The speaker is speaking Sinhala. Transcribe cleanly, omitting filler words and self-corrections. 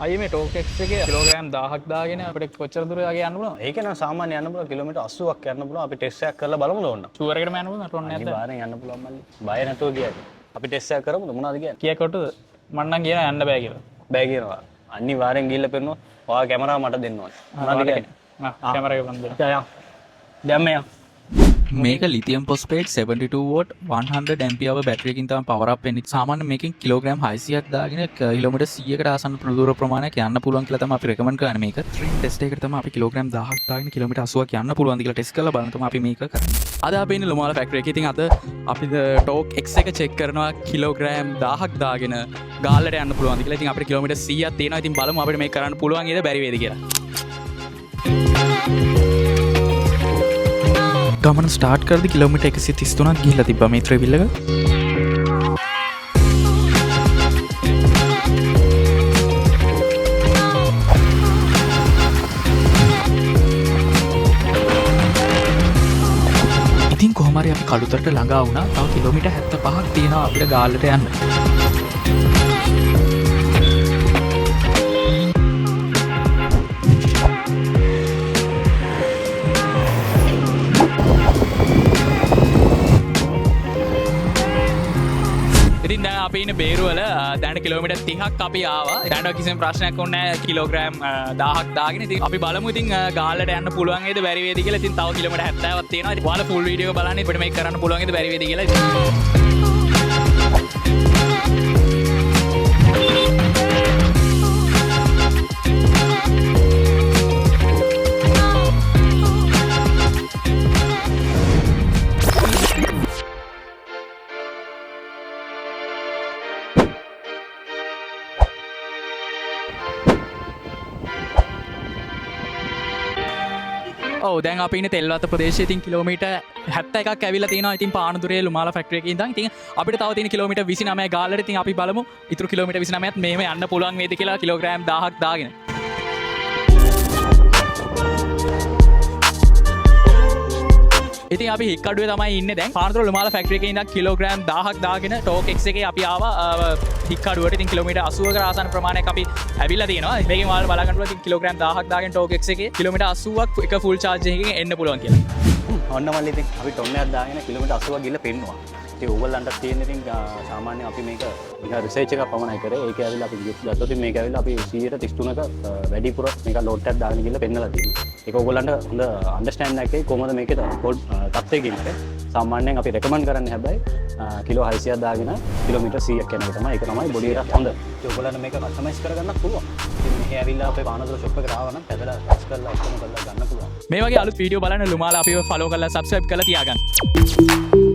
අයි මේ ටෝක් එක්ස් එකේ කිලෝග්‍රෑම් 1000ක් දාගෙන අපිට කොච්චර දුර වගේ යන්න පුළුවන්? ඒක නම් සාමාන්‍ය යන්න පුළුවන් කිලෝමීටර් 80ක් යන්න පුළුවන්. අපි ටෙස්ට් එකක් කරලා බලමුද ඕන්න. ෂුවර් එකටම යන්න පුළුවන් ටොන් නැද්ද? අනිවාර්යෙන් යන්න පුළුවන් මල්ලි. බය නැතුව කියයි. අපි ටෙස්ට් එකක් කරමුද මොනවද කියන්නේ? කීයක් කොටද? මම නම් කියන යන්න බෑ කියලා. බෑ කියනවා. අනිවාර්යෙන් ගිහිල්ලා පෙන්නනවා. ඔයා කැමරාව මට දෙන්න ඕනේ. මොනවද කියන්නේ? කැමරා එක බඳ දෙන්න. යා. දැම්ම යන්න. මේක lithium phosphate 72 vote 100 ampere battery එකකින් තමයි පවර් අප් වෙන්නේ. සාමාන්‍ය මේකෙන් කිලෝග්‍රෑම් 600ක් දාගෙන කිලෝමීටර් 100කට ආසන්න ප්‍රදූර ප්‍රමාණයක් යන්න පුළුවන් කියලා තමයි අපි රෙකමන්ඩ් කරන්නේ මේක. ට්‍රින් ටෙස්ට් එකකට තමයි අපි කිලෝග්‍රෑම් 1000ක් දාගෙන කිලෝමීටර් 80ක් යන්න පුළුවන්ද කියලා ටෙස්ට් කරලා බලන්න තමයි අපි මේක කරන්නේ. අද අපි ඉන්නේ ලුමාලා ෆැක්ටරි එකේ. ඉතින් අද අපි ටෝක් X එක චෙක් කරනවා කිලෝග්‍රෑම් 1000ක් දාගෙන ගාල්ලට යන්න පුළුවන්ද කියලා. ඉතින් අපිට කිලෝමීටර් 100ක් තියෙනවා. ඉතින් බලමු අපිට මේක කරන්න පුළුවන් නේද බැරි වේද කියලා. ගමන ස්ටාර්ට් කරද්දි කිලෝමීටර් 133ක් ගිහිල්ලා තිබ්බා මේ ට්‍රැවල් එක. ඉතින් කොහොම හරි අපි කළුතරට ළඟා වුණා. තව කිලෝමීටර් 75ක් තියෙනවා අපිට ගාල්ලට යන්න. ඉතින් දැන් අපි ඉන්නේ බේරුවල. දැන් කිලෝමීටර් 30ක් අපි ආවා. දැන් කිසිම ප්‍රශ්නයක් ඕනේ නැහැ. කිලෝග්‍රෑම් 1000ක් දාගෙන. ඉතින් අපි බලමු ඉතින් ගාල්ලට යන්න පුළුවන් වේද බැරි වේද කියලා. ඉතින් තව කිලෝමීටර් 70ක් තියෙනවා. ඉතින් ඔයාලා ෆුල් වීඩියෝ එක බලන්න. අපිට මේක කරන්න පුළුවන් වේද බැරි වේද කියලා. ඔව් දැන් අපි ඉන්නේ තෙල්වත්ත ප්‍රදේශයේ. ඉතින් කිලෝමීටර් 71ක් ඇවිල්ලා තියෙනවා. ඉතින් පානදුරේ ලුමාලා ෆැක්ටරි එකේ ඉඳන්. ඉතින් අපිට තව තියෙන කිලෝමීටර් 29 ගාල්ලට. ඉතින් අපි බලමු ඉතුරු කිලෝමීටර් 29ත් මෙහෙම යන්න පුළුවන් වේද කියලා කිලෝග්‍රෑම් 1000ක් දාගෙන. ඉතින් අපි හික්කඩුවේ තමයි ඉන්නේ දැන්. පානදුර ලුමාලා ෆැක්ටරි එකේ ඉඳන් කිලෝග්‍රෑම් 1000ක් දාගෙන ටෝක් X එකේ අපි ආවා හික්කඩුවට. ඉතින් කිලෝමීටර් 80කට ආසන්න ප්‍රමාණයක් අපි ඇවිල්ලා තියෙනවා. මේකෙන් ඔයාලා බලා ගන්න පුළුවන් ඉතින් කිලෝග්‍රෑම් 1000ක් දාගෙන ටෝක් X එකේ කිලෝමීටර් 80ක් එක ෆුල් charge එකකින් එන්න පුළුවන් කියලා. ඔන්න මල්ලි ඉතින් අපි ටොන්නයක් දාගෙන කිලෝමීටර් 80ක් ගිහිල්ලා පෙන්නවා. ඉතින් ඕගොල්ලන්ට තියෙන ඉතින් සාමාන්‍ය අපි මේක නිකන් රිසර්ච් එකක් පමණයි කරේ. ඒක ඇවිල්ලා අපි ගත්තොත් මේක ඇවිල්ලා අපි 133ක වැඩිපුර මේක ලෝඩ් එකක් දාගෙන ගිහිල්ලා පෙන්නලා තියෙනවා. ඒක ඕගොල්ලන්ට හොඳ අන්ඩර්ස්ටෑන්ඩ් එකක් එයි කොහොමද මේකේ තත්ත්වයකින් ඉන්නේ. සාමාන්‍යයෙන් අපි රෙකමන්ඩ් කරන්නේ හැබැයි කිලෝ 600ක් දාගෙන කිලෝමීටර් 100ක් යන එක තමයි. ඒක තමයි බොඩි එකට හොඳ. ඉතින් ඕගොල්ලන්ට මේක කස්ටමයිස් කරගන්නත් පුළුවන්. ඉතින් මෙහි ඇවිල්ලා අපේ පානදුර ෂොප් එකට ආව නම් පැදලා ටෙස්ට් කරලා ඔක්කොම කරලා ගන්න පුළුවන්. මේ වගේ අලුත් වීඩියෝ බලන්න ලුමාලා අපිව ෆලෝ කරලා සබ්ස්ක්‍රයිබ් කරලා තියාගන්න.